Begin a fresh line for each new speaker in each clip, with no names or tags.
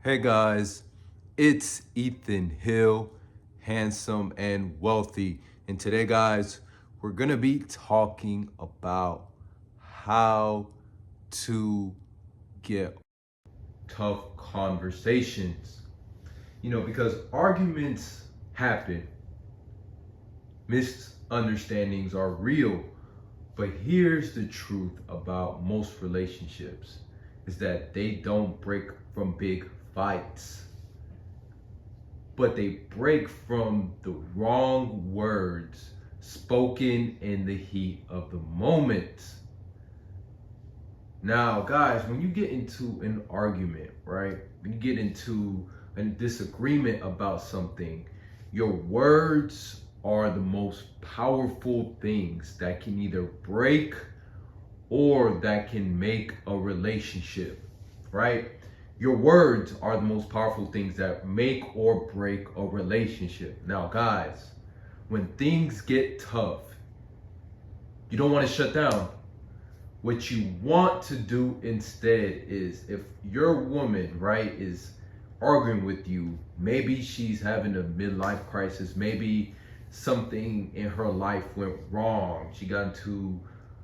Hey guys, it's Ethan Hill, handsome and wealthy. And today, guys, we're gonna be talking about how to get tough conversations. Because arguments happen, misunderstandings are real. But here's the truth about most relationships is that they don't break from big fights, but they break from the wrong words spoken in the heat of the moment. Now, guys, when you get into an argument, right? When you get into a disagreement about something, your words are the most powerful things that can either break or that can make a relationship, right? Your words are the most powerful things that make or break a relationship. Now, guys, when things get tough, you don't want to shut down. What you want to do instead is, if your woman, right, is arguing with you, maybe she's having a midlife crisis, maybe something in her life went wrong, she got into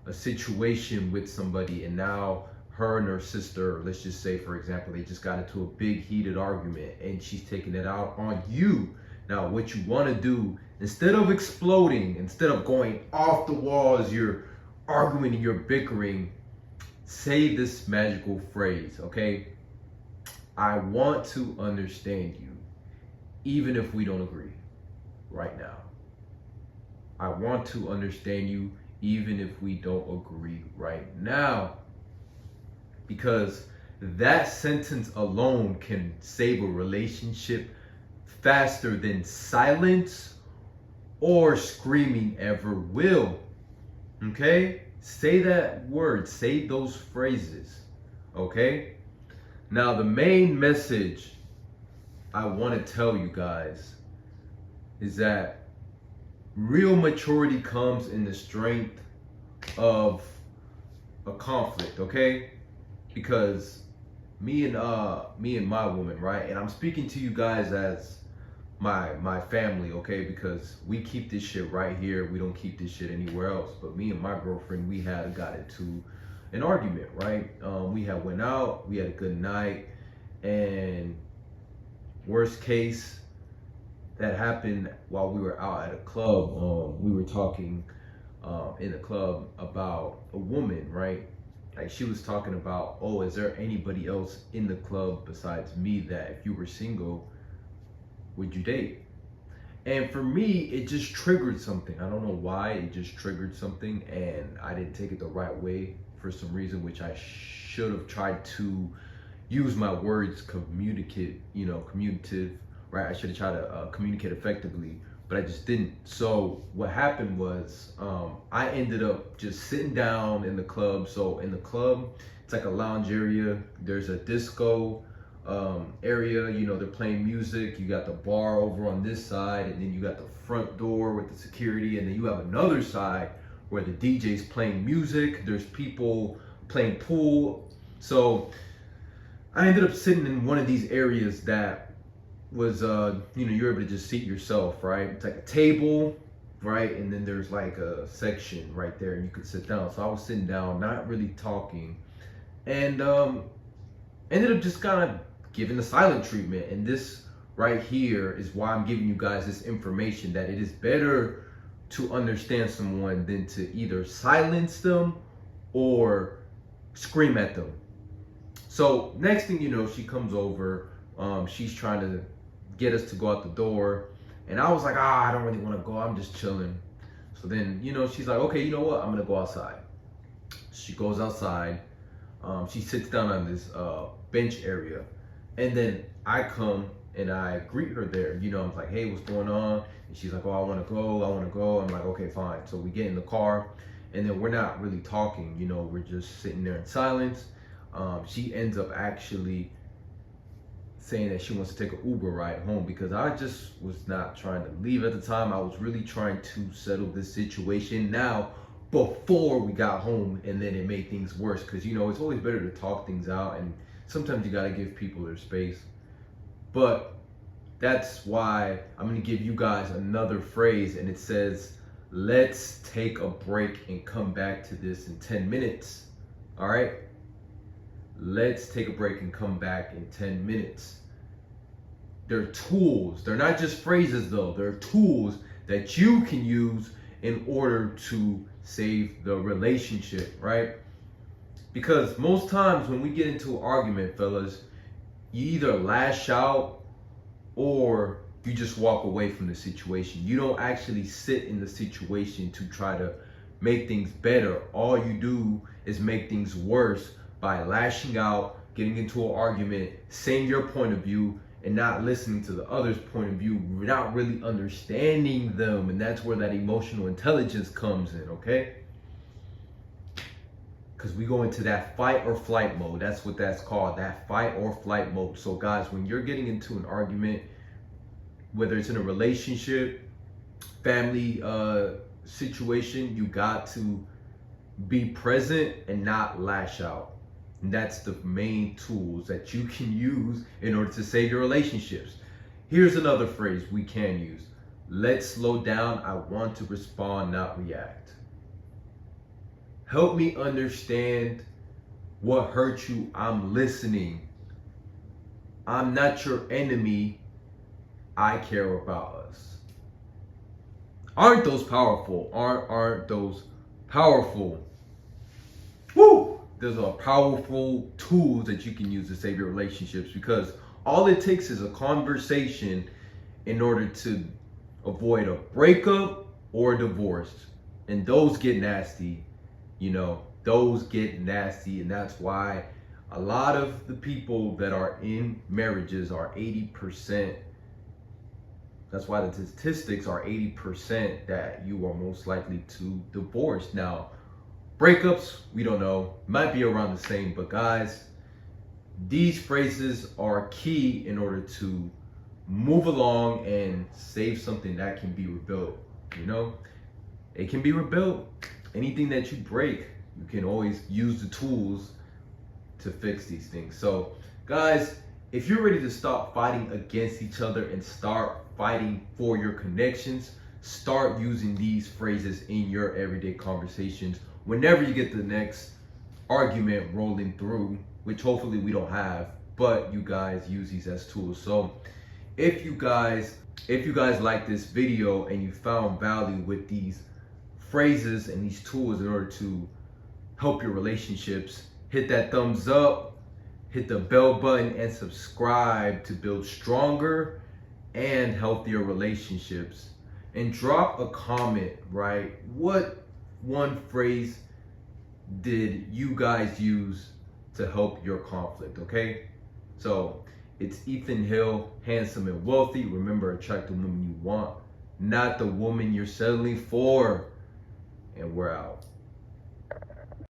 a situation with somebody, and now her and her sister, let's just say for example, they just got into a big heated argument and she's taking it out on you. Now what you want to do, instead of exploding, instead of going off the walls, you're arguing and you're bickering, say this magical phrase, okay? I want to understand you, even if we don't agree right now. I want to understand you, even if we don't agree right now. Because that sentence alone can save a relationship faster than silence or screaming ever will. Okay? Say that word, say those phrases. Okay? Now, the main message I want to tell you guys is that real maturity comes in the strength of a conflict, okay? Because me and my woman, right? And I'm speaking to you guys as my family, okay? Because we keep this shit right here. We don't keep this shit anywhere else. But me and my girlfriend, we had got into an argument, right? We had went out, we had a good night, and worst case that happened while we were out at a club. We were talking in the club about a woman, right? Like she was talking about, oh, is there anybody else in the club besides me that if you were single, would you date? And for me, it just triggered something. I don't know why, it just triggered something, and I didn't take it the right way for some reason, which I should have tried to use my words communicative, right? I should have tried to communicate effectively, but I just didn't. So what happened was, I ended up just sitting down in the club. So in the club, it's like a lounge area. There's a disco area, they're playing music. You got the bar over on this side, and then you got the front door with the security, and then you have another side where the DJ's playing music. There's people playing pool. So I ended up sitting in one of these areas that was, you're able to just seat yourself, right? It's like a table, right? And then there's like a section right there, and you could sit down. So I was sitting down, not really talking, and ended up just kind of giving the silent treatment. And this right here is why I'm giving you guys this information, that it is better to understand someone than to either silence them or scream at them. So next thing you know, she comes over. She's trying to get us to go out the door, and I was like, I don't really want to go. I'm just chilling. So then, she's like, okay, you know what? I'm gonna go outside. She goes outside. She sits down on this bench area, and then I come and I greet her there. I'm like, hey, what's going on? And she's like, oh, I want to go. I'm like, okay, fine. So we get in the car, and then we're not really talking. We're just sitting there in silence. She ends up actually saying that she wants to take an Uber ride home, because I just was not trying to leave at the time. I was really trying to settle this situation now before we got home, and then it made things worse, because it's always better to talk things out, and sometimes you got to give people their space. But that's why I'm going to give you guys another phrase, and it says, let's take a break and come back to this in 10 minutes. All right? Let's take a break and come back in 10 minutes. They're tools. They're not just phrases, though. They're tools that you can use in order to save the relationship, right? Because most times when we get into an argument, fellas, you either lash out or you just walk away from the situation. You don't actually sit in the situation to try to make things better. All you do is make things worse by lashing out, getting into an argument, saying your point of view, and not listening to the other's point of view, not really understanding them. And that's where that emotional intelligence comes in, okay? Because we go into that fight or flight mode. That's what that's called, that fight or flight mode. So guys, when you're getting into an argument, whether it's in a relationship, family situation, you got to be present and not lash out. And that's the main tools that you can use in order to save your relationships. Here's another phrase we can use. Let's slow down. I want to respond, not react. Help me understand what hurt you. I'm listening. I'm not your enemy. I care about us. Aren't those powerful? Aren't those powerful? Woo! There's a powerful tools that you can use to save your relationships, because all it takes is a conversation in order to avoid a breakup or a divorce. And those get nasty, those get nasty. And that's why a lot of the people that are in marriages are 80%. That's why the statistics are 80% that you are most likely to divorce. Now, breakups, we don't know, might be around the same, but guys, these phrases are key in order to move along and save something that can be rebuilt. It can be rebuilt. Anything that you break, you can always use the tools to fix these things. So guys, if you're ready to stop fighting against each other and start fighting for your connections, start using these phrases in your everyday conversations. Whenever you get the next argument rolling through, which hopefully we don't have, but you guys use these as tools. So if you guys like this video and you found value with these phrases and these tools in order to help your relationships, hit that thumbs up, hit the bell button, and subscribe to build stronger and healthier relationships. And drop a comment, right? What one phrase did you guys use to help your conflict, okay? So it's Ethan Hill, handsome and wealthy. Remember, attract the woman you want, not the woman you're settling for. And we're out.